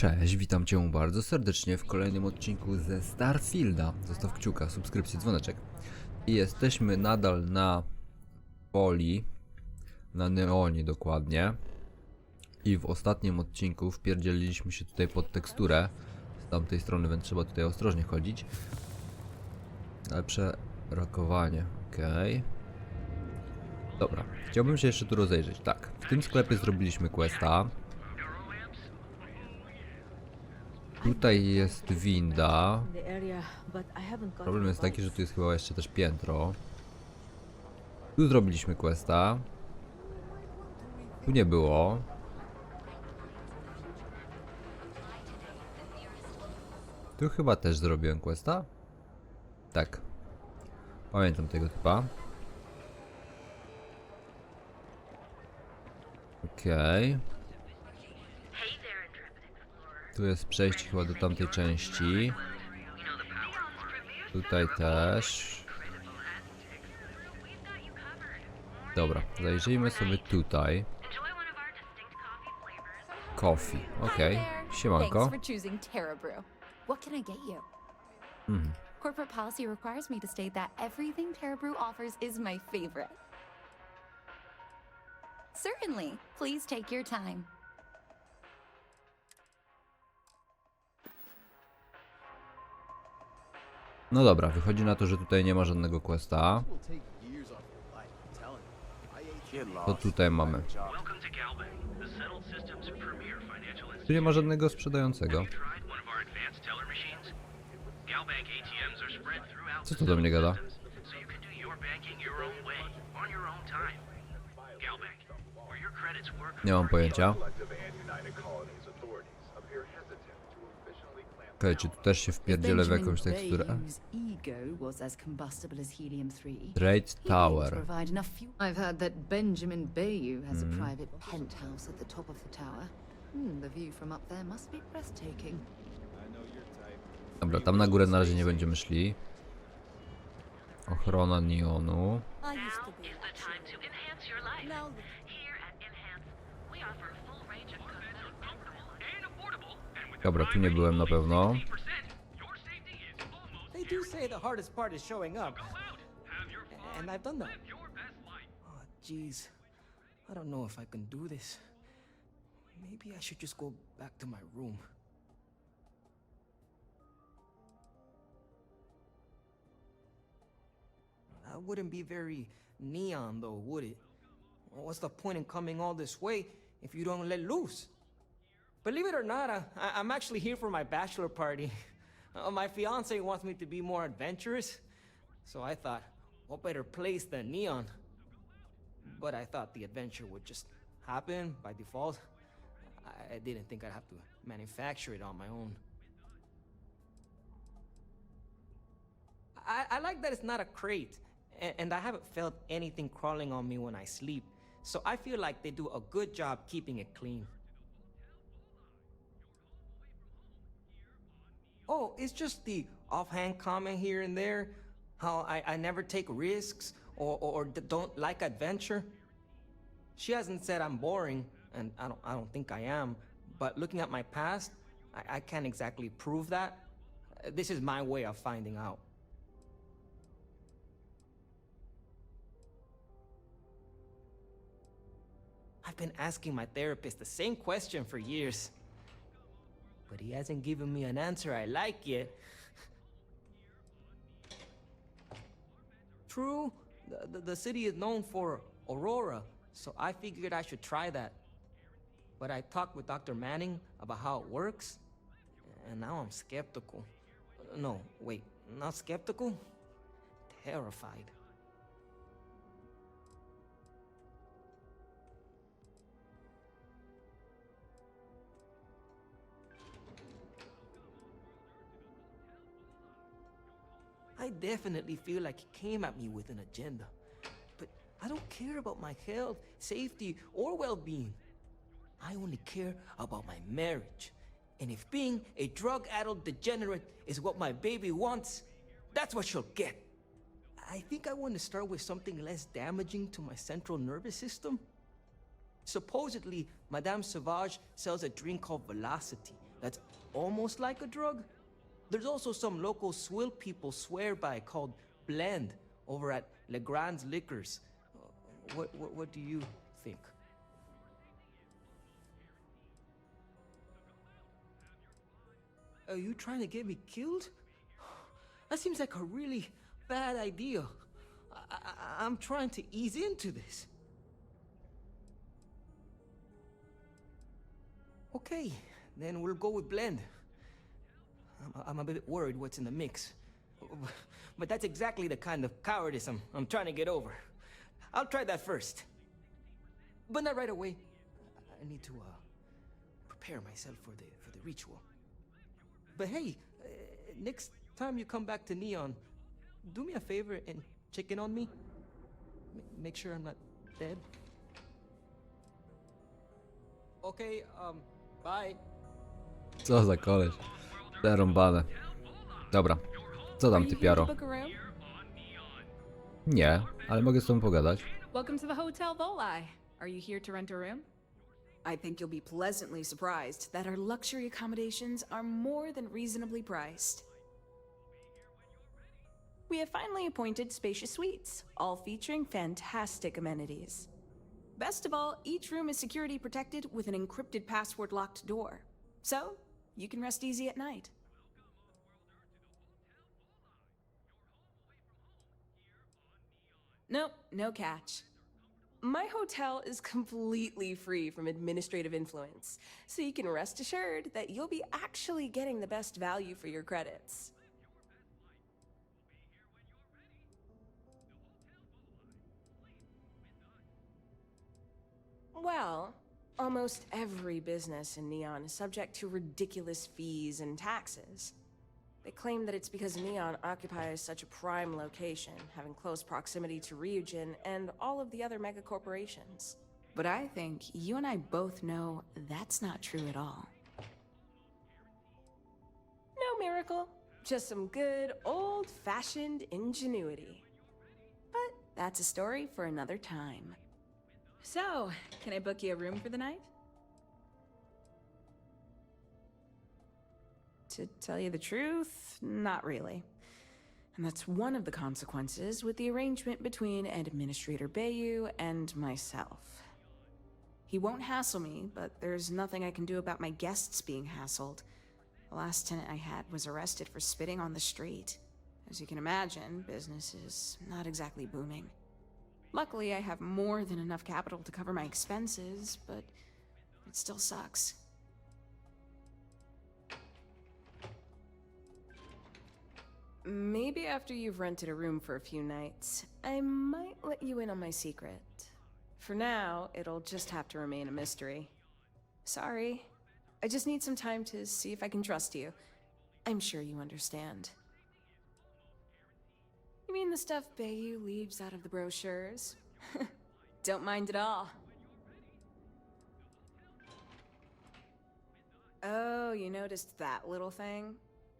Cześć, witam Cię bardzo serdecznie w kolejnym odcinku ze Starfielda. Zostaw kciuka, subskrypcję, dzwoneczek. I jesteśmy nadal na poli, na neonie dokładnie. I w ostatnim odcinku wpierdzieliliśmy się tutaj pod teksturę z tamtej strony, więc trzeba tutaj ostrożnie chodzić. Lepsze rokowanie, okej. Dobra, chciałbym się jeszcze tu rozejrzeć. Tak, w tym sklepie zrobiliśmy questa. Tutaj jest winda. Problem jest taki, że tu jest chyba jeszcze też piętro. Tu zrobiliśmy questa. Tu nie było. Tu chyba też zrobiłem questa. Tak. Pamiętam tego typa. Okej. Tu jest przejście chyba do tamtej części. Tutaj też. Dobra, zajrzyjmy sobie tutaj. Coffee, okej. Siemanko. Corporate policy requires me to state that everything Terra Brew offers is my favorite. Certainly. Please take your time. No dobra, wychodzi na to, że tutaj nie ma żadnego questa. To tutaj mamy. Tu nie ma żadnego sprzedającego. Co to do mnie gada? Nie mam pojęcia. Okej, czy tu też się wpierdzielę w jakąś teksturę? Trade Tower. I've heard that Benjamin Bayou has a private penthouse at the top of the tower. The view from up there must be breathtaking. Dobra, tam na górę na razie nie będziemy szli. Ochrona neonu. Dobra, tu nie byłem na pewno. They do say the hardest part is showing up. And I've done that. Oh, jeez. I don't know if I can do this. Maybe I should just go back to my room. That wouldn't be very neon though, would it? What's the point in coming all this way if you don't let loose? Believe it or not, I'm actually here for my bachelor party. My fiance wants me to be more adventurous, so I thought, what better place than Neon? But I thought the adventure would just happen by default. I didn't think I'd have to manufacture it on my own. I like that it's not a crate, and I haven't felt anything crawling on me when I sleep, so I feel like they do a good job keeping it clean. Oh, it's just the offhand comment here and there, how I never take risks or don't like adventure. She hasn't said I'm boring, and I don't think I am, but looking at my past, I can't exactly prove that. This is my way of finding out. I've been asking my therapist the same question for years, but he hasn't given me an answer I like yet. True, the city is known for Aurora, so I figured I should try that. But I talked with Dr. Manning about how it works, and now I'm skeptical. No, wait, not skeptical? Terrified. I definitely feel like he came at me with an agenda. But I don't care about my health, safety, or well-being. I only care about my marriage. And if being a drug-addled degenerate is what my baby wants, that's what she'll get. I think I want to start with something less damaging to my central nervous system. Supposedly, Madame Sauvage sells a drink called Velocity, that's almost like a drug. There's also some local swill people swear by called Blend over at Legrand's Liquors. What do you think? Are you trying to get me killed? That seems like a really bad idea. I'm trying to ease into this. Okay, then we'll go with Blend. I'm a bit worried what's in the mix. But that's exactly the kind of cowardice I'm trying to get over. I'll try that first. But not right away. I need to prepare myself for the ritual. But hey, next time you come back to Neon, do me a favor and check in on me. Make sure I'm not dead. Okay, bye. Co za koleś. Zarąbane. Dobra. Co tam, ty piaro? Nie, ale mogę z tobą pogadać. Welcome to the Hotel Volai. Are you here to rent a room? I think you'll be pleasantly surprised that our luxury accommodations are more than reasonably priced. We have finally appointed spacious suites, all featuring fantastic amenities. Best of all, each room is security protected with an encrypted password-locked door. So, you can rest easy at night. Nope, no catch. My hotel is completely free from administrative influence, so you can rest assured that you'll be actually getting the best value for your credits. Well, almost every business in Neon is subject to ridiculous fees and taxes. They claim that it's because Neon occupies such a prime location, having close proximity to Ryujin and all of the other megacorporations. But I think you and I both know that's not true at all. No miracle, just some good old-fashioned ingenuity. But that's a story for another time. So, can I book you a room for the night? To tell you the truth, not really. And that's one of the consequences with the arrangement between Administrator Bayu and myself. He won't hassle me, but there's nothing I can do about my guests being hassled. The last tenant I had was arrested for spitting on the street. As you can imagine, business is not exactly booming. Luckily, I have more than enough capital to cover my expenses, but it still sucks. Maybe after you've rented a room for a few nights, I might let you in on my secret. For now, it'll just have to remain a mystery. Sorry. I just need some time to see if I can trust you. I'm sure you understand. You mean the stuff Bayu leaves out of the brochures? Don't mind at all. Oh, you noticed that little thing?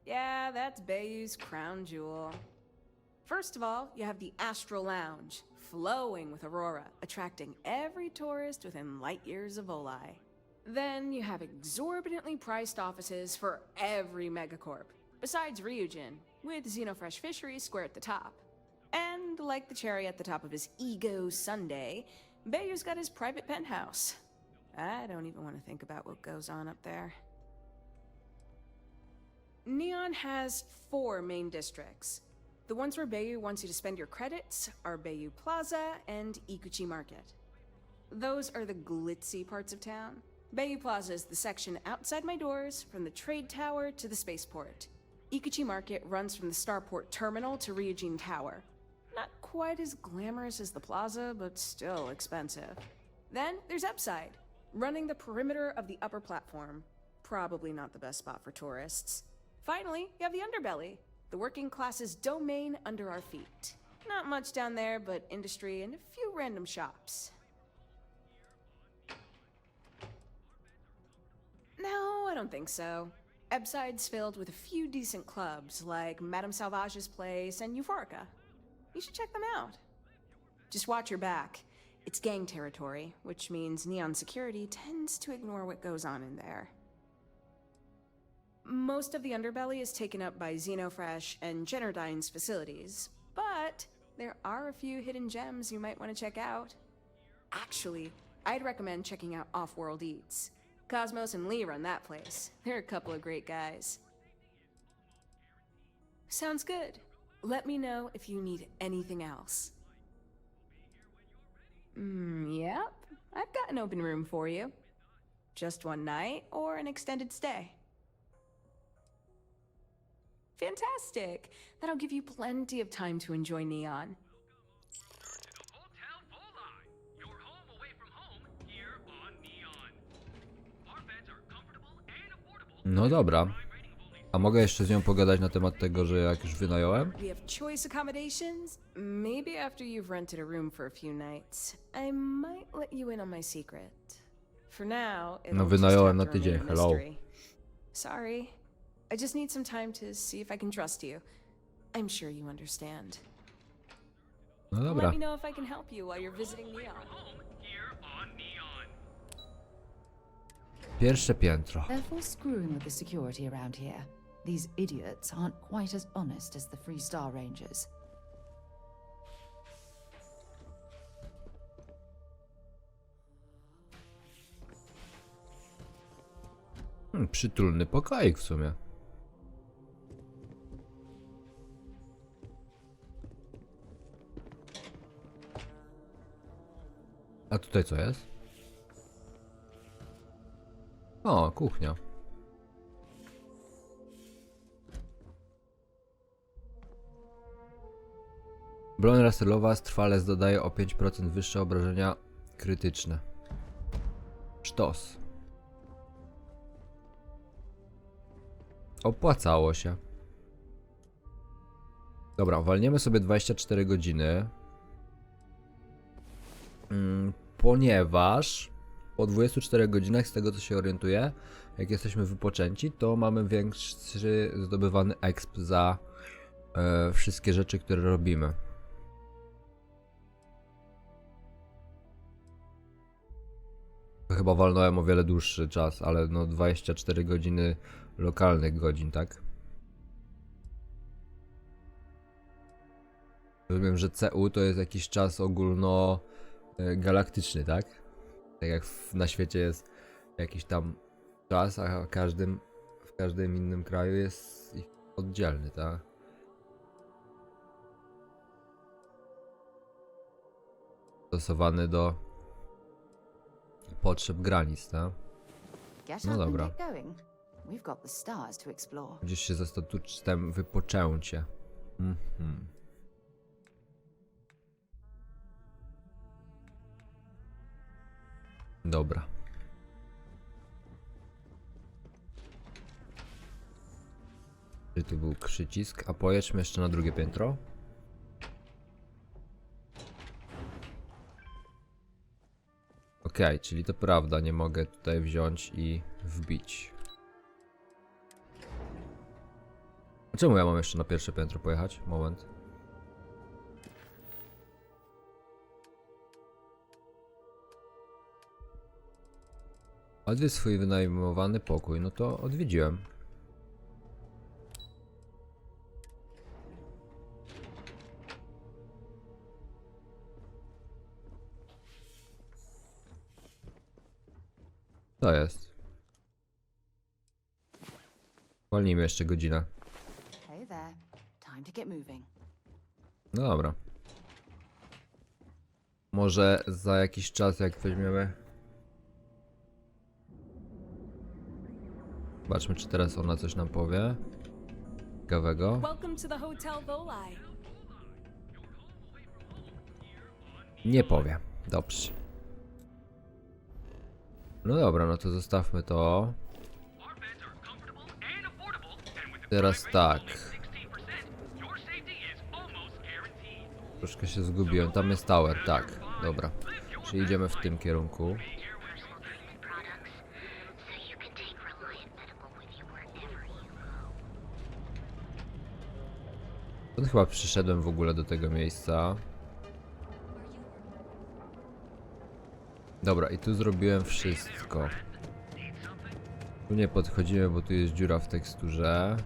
Yeah, that's Bayu's crown jewel. First of all, you have the Astral Lounge, flowing with aurora, attracting every tourist within light years of Volai. Then you have exorbitantly priced offices for every megacorp, besides Ryujin, with Xenofresh Fisheries square at the top. And like the cherry at the top of his ego sundae, Bayu's got his private penthouse. I don't even want to think about what goes on up there. Neon has 4 main districts. The ones where Bayu wants you to spend your credits are Bayu Plaza and Ikuchi Market. Those are the glitzy parts of town. Bayu Plaza is the section outside my doors, from the trade tower to the spaceport. Ikuchi Market runs from the Starport terminal to Ryujin Tower. Not quite as glamorous as the plaza, but still expensive. Then there's Upside, running the perimeter of the upper platform. Probably not the best spot for tourists. Finally, you have the Underbelly, the working class's domain under our feet. Not much down there, but industry and a few random shops. No, I don't think so. Upside's filled with a few decent clubs, like Madame Salvage's Place and Euphorica. You should check them out. Just watch your back. It's gang territory, which means Neon security tends to ignore what goes on in there. Most of the underbelly is taken up by Xenofresh and Generdyne's facilities, but there are a few hidden gems you might want to check out. Actually, I'd recommend checking out Off-World Eats. Cosmos and Lee run that place. They're a couple of great guys. Sounds good. Let me know if you need anything else. Yep. I've got an open room for you. Just one night or an extended stay. Fantastic. That'll give you plenty of time to enjoy Neon. No dobra. A mogę jeszcze z nią pogadać na temat tego, że jak już wynająłem? We have choice accommodations. Maybe after you've rented a room for a few nights, I might let you in on my secret. For now, it'll No just wynająłem have na to remain tydzień, a hello. mystery. Sorry. I just need some time to see if I can trust you. I'm sure you understand. No Let dobra. me know if I can help you while you're visiting Neon. Pierwsze piętro. Therefore screwing with the security around here. These idiots aren't quite as honest as the Free Star Rangers. Przytulny pokoik w sumie. A tutaj co jest? O, kuchnia. Broń laserowa trwale dodaje o 5% wyższe obrażenia krytyczne. Sztos. Opłacało się. Dobra, walniemy sobie 24 godziny. Ponieważ po 24 godzinach, z tego co się orientuję, jak jesteśmy wypoczęci, to mamy większy zdobywany exp za wszystkie rzeczy, które robimy. Chyba walnąłem o wiele dłuższy czas, ale no 24 godziny lokalnych godzin, tak? Rozumiem, że CU to jest jakiś czas ogólnogalaktyczny, tak? Tak jak na świecie jest jakiś tam czas, a w każdym innym kraju jest ich oddzielny, tak? Stosowany do potrzeb granic, tak? Get No up and dobra. get going. We've got the stars to explore. Gdzieś się za statutem wypoczęcie. Dobra. Czy tu był przycisk? A pojedźmy jeszcze na drugie piętro. Okej, czyli to prawda, nie mogę tutaj wziąć i wbić. A czemu ja mam jeszcze na pierwsze piętro pojechać? Moment. Odwiedź swój wynajmowany pokój, no to odwiedziłem. To jest. Walnijmy jeszcze godzinę. Hey there. Time to get moving. No dobra. Może za jakiś czas, jak weźmiemy... Zobaczmy, czy teraz ona coś nam powie ciekawego. Welcome to the Hotel Volai. Nie powie. Dobrze. No dobra, no to zostawmy to. Teraz tak. Troszkę się zgubiłem. Tam jest tower, tak. Dobra. Czyli idziemy w tym kierunku. To chyba przyszedłem w ogóle do tego miejsca. Dobra, i tu zrobiłem wszystko. Tu nie podchodzimy, bo tu jest dziura w teksturze.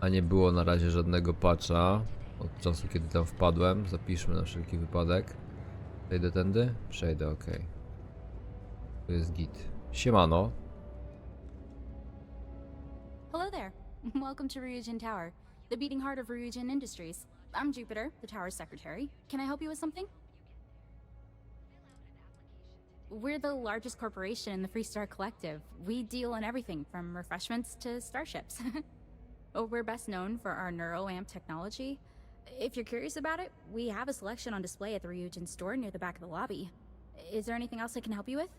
A nie było na razie żadnego patcha od czasu, kiedy tam wpadłem. Zapiszmy na wszelki wypadek. Przejdę tędy? Przejdę, ok. To jest git. Siemano. Hello there. Welcome to Ryujin Tower, the beating heart of Ryujin Industries. I'm Jupiter, the tower's secretary. Can I help you with something? We're the largest corporation in the Freestar Collective. We deal in everything from refreshments to starships. We're best known for our neuroamp technology. If you're curious about it, we have a selection on display at the Ryujin store near the back of the lobby. Is there anything else I can help you with?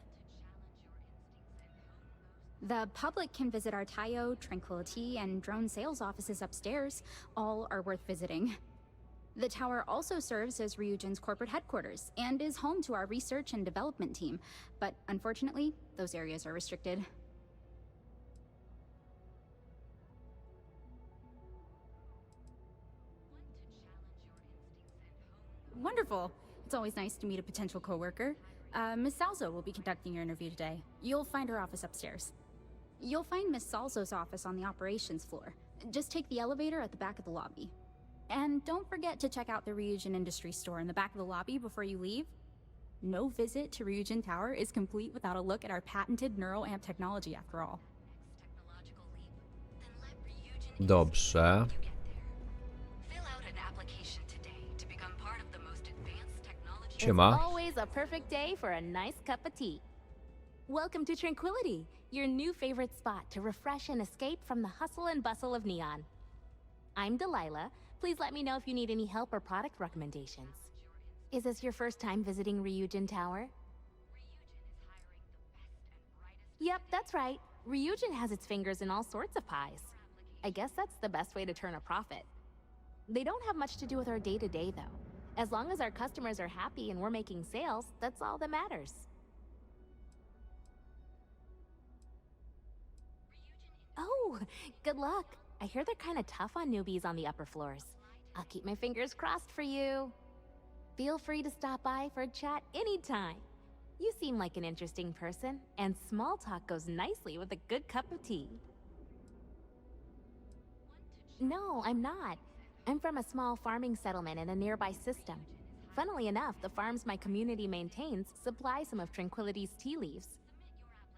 The public can visit our Tayo, Tranquility, and drone sales offices upstairs. All are worth visiting. The tower also serves as Ryujin's corporate headquarters and is home to our research and development team, but unfortunately, those areas are restricted. Wonderful. It's always nice to meet a potential coworker. Miss Salzo will be conducting your interview today. You'll find her office upstairs. You'll find Miss Salzo's office on the operations floor. Just take the elevator at the back of the lobby. And don't forget to check out the Ryujin Industries store in the back of the lobby before you leave. No visit to Ryujin Tower is complete without a look at our patented neuroamp technology after all. Dobrze. Siema. It's always a perfect day for a nice cup of tea. Welcome to Tranquility, your new favorite spot to refresh and escape from the hustle and bustle of Neon. I'm Delilah. Please let me know if you need any help or product recommendations. Is this your first time visiting Ryujin Tower? Yep, that's right. Ryujin has its fingers in all sorts of pies. I guess that's the best way to turn a profit. They don't have much to do with our day-to-day, though. As long as our customers are happy and we're making sales, that's all that matters. Oh, good luck. I hear they're kind of tough on newbies on the upper floors. I'll keep my fingers crossed for you. Feel free to stop by for a chat anytime. You seem like an interesting person, and small talk goes nicely with a good cup of tea. No, I'm not. I'm from a small farming settlement in a nearby system. Funnily enough, the farms my community maintains supply some of Tranquility's tea leaves.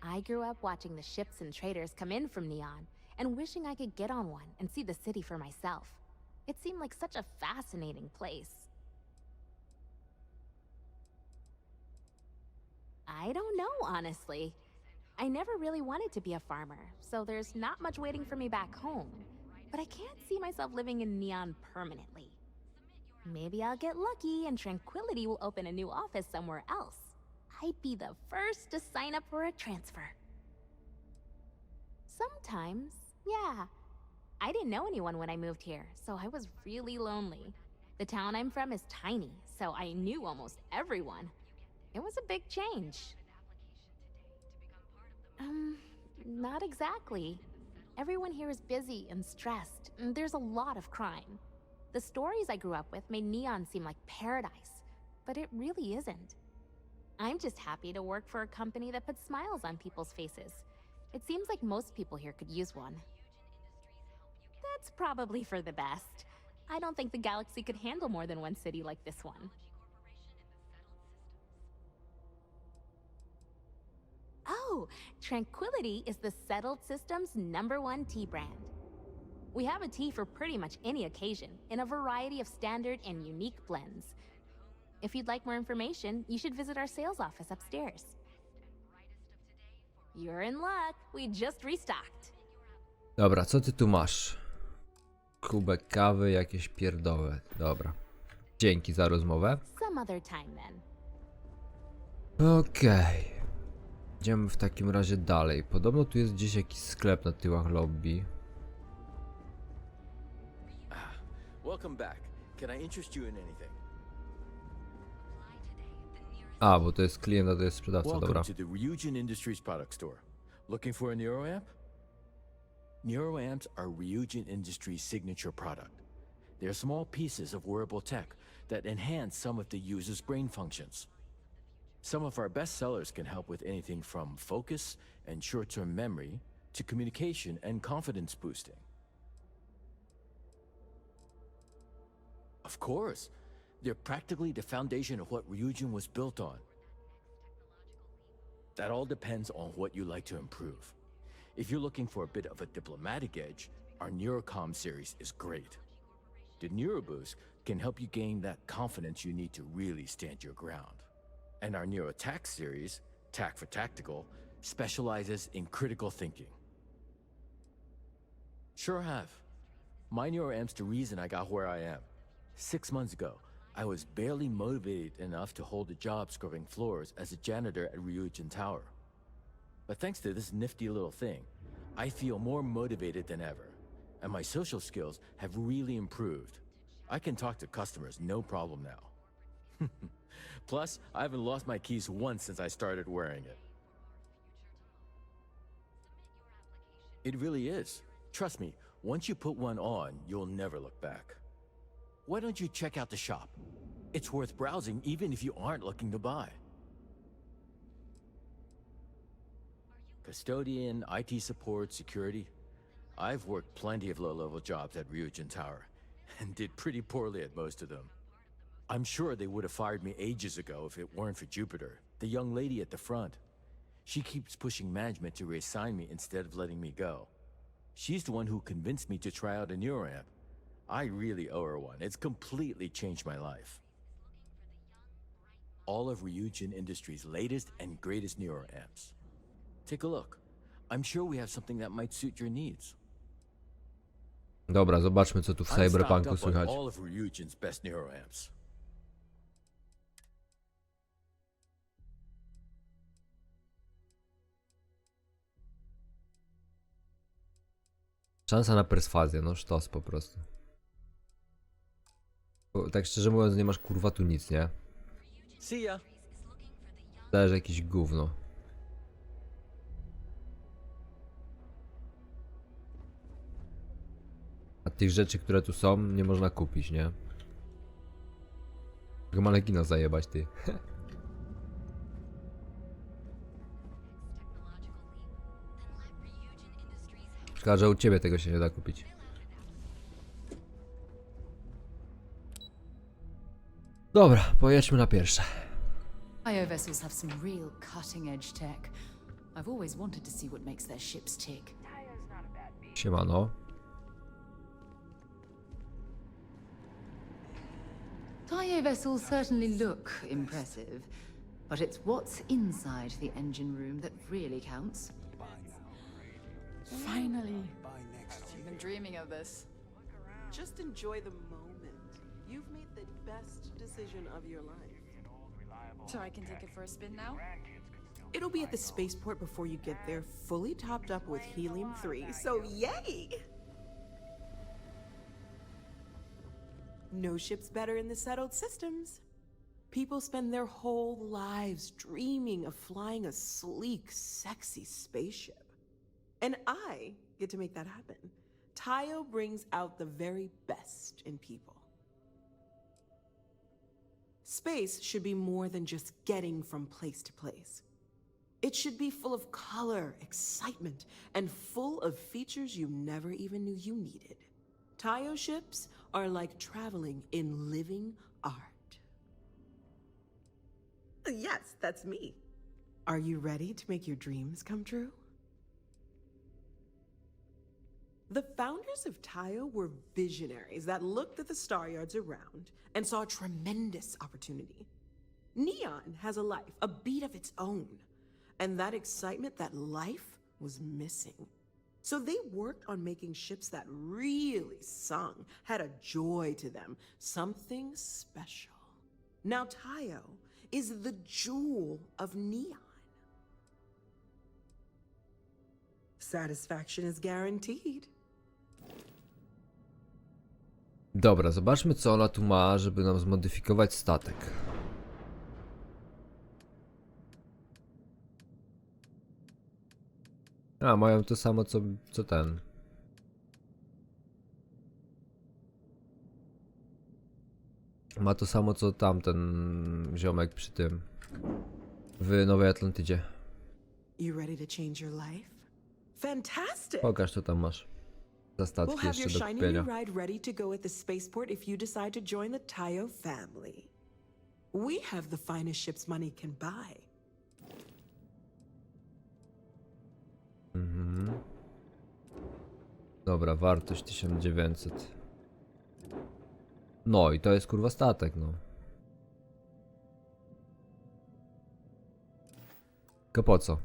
I grew up watching the ships and traders come in from Neon, and wishing I could get on one and see the city for myself. It seemed like such a fascinating place. I don't know, honestly. I never really wanted to be a farmer, so there's not much waiting for me back home. But I can't see myself living in Neon permanently. Maybe I'll get lucky and Tranquility will open a new office somewhere else. I'd be the first to sign up for a transfer. Sometimes, yeah. I didn't know anyone when I moved here, so I was really lonely. The town I'm from is tiny, so I knew almost everyone. It was a big change. Not exactly. Everyone here is busy and stressed, and there's a lot of crime. The stories I grew up with made Neon seem like paradise, but it really isn't. I'm just happy to work for a company that puts smiles on people's faces. It seems like most people here could use one. That's probably for the best. I don't think the galaxy could handle more than one city like this one. Oh, Tranquility is the Settled System's #1 tea brand. We have a tea for pretty much any occasion, in a variety of standard and unique blends. If you'd like more information, you should visit our sales office upstairs. You're in luck. We just restocked. Dobra, co ty tu masz? Kubek kawy, jakieś pierdoły. Dobra. Dzięki za rozmowę. Some other time then. Okej. Idziemy w takim razie dalej. Podobno tu jest gdzieś jakiś sklep na tyłach lobby. Welcome back. Can I interest you in anything? A, bo to jest klient, a to jest sprzedawca, dobra. Welcome to the Ryujin Industries product store. Looking for a neuroamp? Neuroamps are Ryujin Industries' signature product. They're small pieces of wearable tech that enhance some of the user's brain functions. Some of our best sellers can help with anything from focus and short-term memory to communication and confidence boosting. Of course, they're practically the foundation of what Ryujin was built on. That all depends on what you like to improve. If you're looking for a bit of a diplomatic edge, our Neurocom series is great. The Neuroboost can help you gain that confidence you need to really stand your ground. And our Neurotac series, Tac for Tactical, specializes in critical thinking. Sure have. My Neuroamp's the reason I got where I am. 6 months ago, I was barely motivated enough to hold a job scrubbing floors as a janitor at Ryujin Tower. But thanks to this nifty little thing, I feel more motivated than ever, and my social skills have really improved. I can talk to customers no problem now. Plus, I haven't lost my keys once since I started wearing it. It really is. Trust me, once you put one on, you'll never look back. Why don't you check out the shop? It's worth browsing even if you aren't looking to buy. Custodian, IT support, security. I've worked plenty of low-level jobs at Ryujin Tower, and did pretty poorly at most of them. I'm sure they would have fired me ages ago if it weren't for Jupiter, the young lady at the front. She keeps pushing management to reassign me instead of letting me go. She's the one who convinced me to try out a Neuroamp. I really owe her one. It's completely changed my life. All of Ryujin Industries' latest and greatest Neuroamps. Take a look. I'm sure we have something that might suit your needs. Dobra, zobaczmy co tu w I'm stocked Cyberpunku up on słychać. all of Ryujin's best Neuroamps. Szansa na perswazję, no sztos po prostu. Bo, tak szczerze mówiąc, nie masz kurwa tu nic, nie? See ya. Dajesz jakieś gówno. A tych rzeczy, które tu są, nie można kupić, nie? Tylko manekina zajebać, ty. Szkoda, że u ciebie tego się nie da kupić. Dobra, pojedźmy na pierwsze. IO vessels have some real cutting-edge tech. I've always wanted to see what makes their ships tick. Siemano. IO vessels certainly look impressive, but it's what's inside the engine room that really counts. Finally. I've been dreaming of this. Just enjoy the moment. You've made the best decision of your life. So I can take it for a spin now? It'll be at the spaceport before you get there, fully topped up with helium-3, so yay! No ship's better in the settled systems. People spend their whole lives dreaming of flying a sleek, sexy spaceship. And I get to make that happen. Tayo brings out the very best in people. Space should be more than just getting from place to place. It should be full of color, excitement, and full of features you never even knew you needed. Tayo ships are like traveling in living art. Yes, that's me. Are you ready to make your dreams come true? The founders of Tayo were visionaries that looked at the star yards around and saw a tremendous opportunity. Neon has a life, a beat of its own, and that excitement, that life, was missing. So they worked on making ships that really sung, had a joy to them, something special. Now Tayo is the jewel of Neon. Satisfaction is guaranteed. Dobra, zobaczmy co ona tu ma, żeby nam zmodyfikować statek. A, mają to samo co ten. Ma to samo co tamten ziomek przy tym. w Nowej Atlantydzie. You ready to change your life? Fantastic! Pokaż, co tam masz za We'll statki have jeszcze your do shiny kupienia. new ride ready to go at the spaceport if you decide to join the Tayo family. We have the finest ships money can buy. Dobra, wartość 1900. No i to jest kurwa statek, no. Tylko po co?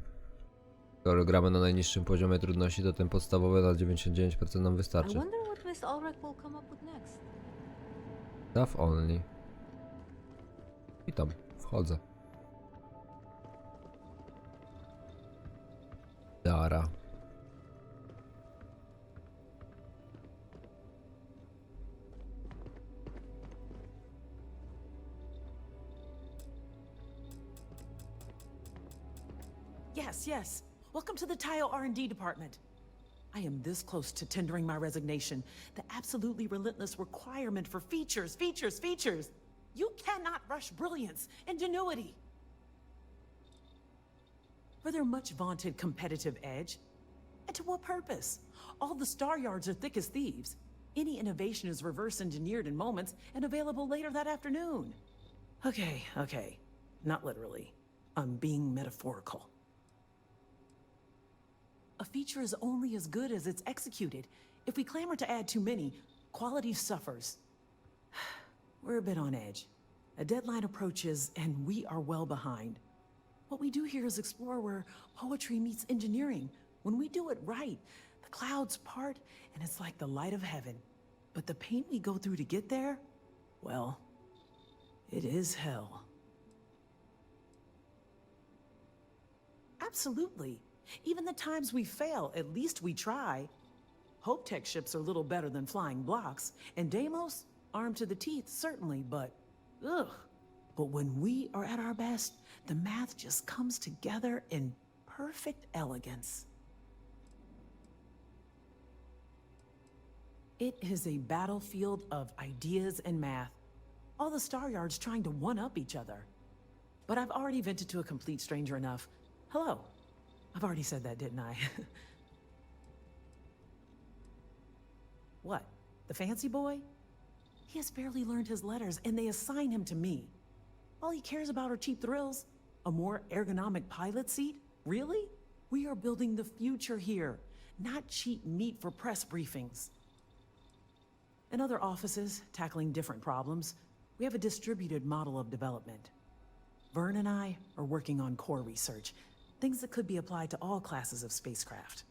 Skoro gramy na najniższym poziomie trudności, to ten podstawowy na 99% nam wystarczy. what Miss Ulrich will come up with next. Staff only. I tam, wchodzę. Dara. Yes, yes. Welcome to the Tayo R&D department. I am this close to tendering my resignation. The absolutely relentless requirement for features, features, features. You cannot rush brilliance, ingenuity. For their much vaunted competitive edge. And to what purpose? All the star yards are thick as thieves. Any innovation is reverse engineered in moments and available later that afternoon. Okay. Not literally. I'm being metaphorical. A feature is only as good as it's executed. If we clamor to add too many, quality suffers. We're a bit on edge. A deadline approaches, and we are well behind. What we do here is explore where poetry meets engineering. When we do it right, the clouds part, and it's like the light of heaven. But the pain we go through to get there, well, it is hell. Absolutely. Even the times we fail, at least we try. Hope Tech ships are little better than flying blocks, and Deimos, armed to the teeth, certainly, but ugh. But when we are at our best, the math just comes together in perfect elegance. It is a battlefield of ideas and math. All the star yards trying to one-up each other. But I've already vented to a complete stranger enough. Hello. I've already said that, didn't I? What? The fancy boy? He has barely learned his letters, and they assign him to me. All he cares about are cheap thrills. A more ergonomic pilot seat? Really? We are building the future here, not cheap meat for press briefings. In other offices, tackling different problems, we have a distributed model of development. Vern and I are working on core research, things that could be applied to all classes of spacecraft.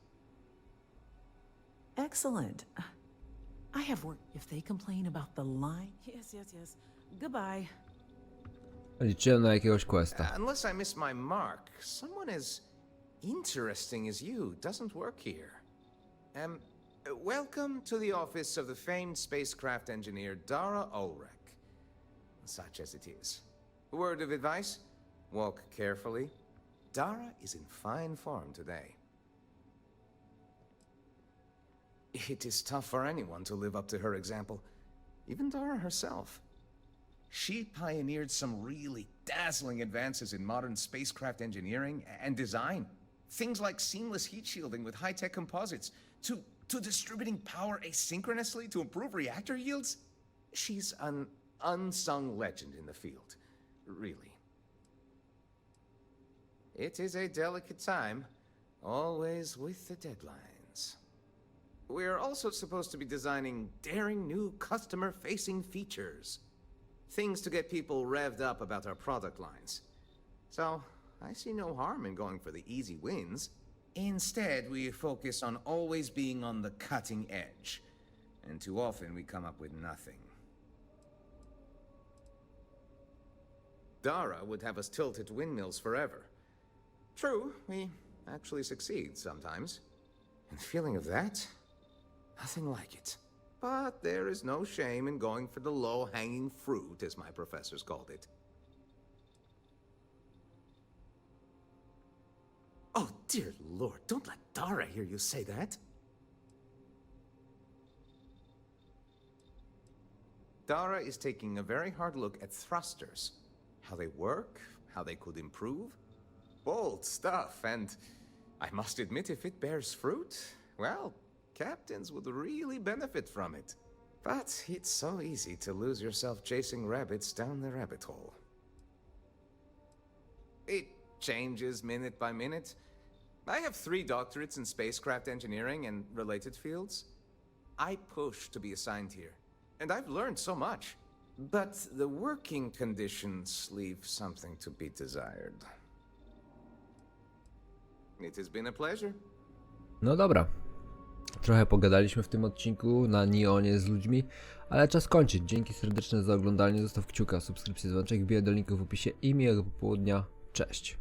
Excellent. I have work. If they complain about the line... Yes. Goodbye. Liczyłem na jakiegoś questa. Unless I miss my mark, someone as interesting as you doesn't work here. Welcome to the office of the famed spacecraft engineer Dara Ulrich. Such as it is. Word of advice? Walk carefully. Dara is in fine form today. It is tough for anyone to live up to her example, even Dara herself. She pioneered some really dazzling advances in modern spacecraft engineering and design. Things like seamless heat shielding with high-tech composites, to distributing power asynchronously to improve reactor yields. She's an unsung legend in the field, really. It is a delicate time, always with the deadlines. We're also supposed to be designing daring new customer-facing features. Things to get people revved up about our product lines. So, I see no harm in going for the easy wins. Instead, we focus on always being on the cutting edge. And too often we come up with nothing. Dara would have us tilt at windmills forever. True, we actually succeed sometimes. And the feeling of that? Nothing like it. But there is no shame in going for the low-hanging fruit, as my professors called it. Oh, dear Lord, don't let Dara hear you say that. Dara is taking a very hard look at thrusters. How they work, how they could improve, Bold stuff, and I must admit, if it bears fruit, well, captains would really benefit from it. But it's so easy to lose yourself chasing rabbits down the rabbit hole. It changes minute by minute. I have 3 doctorates in spacecraft engineering and related fields. I push to be assigned here, and I've learned so much. But the working conditions leave something to be desired. It has been a pleasure. No dobra. Trochę pogadaliśmy w tym odcinku na Neonie z ludźmi, ale czas kończyć. Dzięki serdeczne za oglądanie. Zostaw kciuka, subskrypcję, dzwoneczek, wbijaj do linku w opisie i miłego popołudnia. Cześć.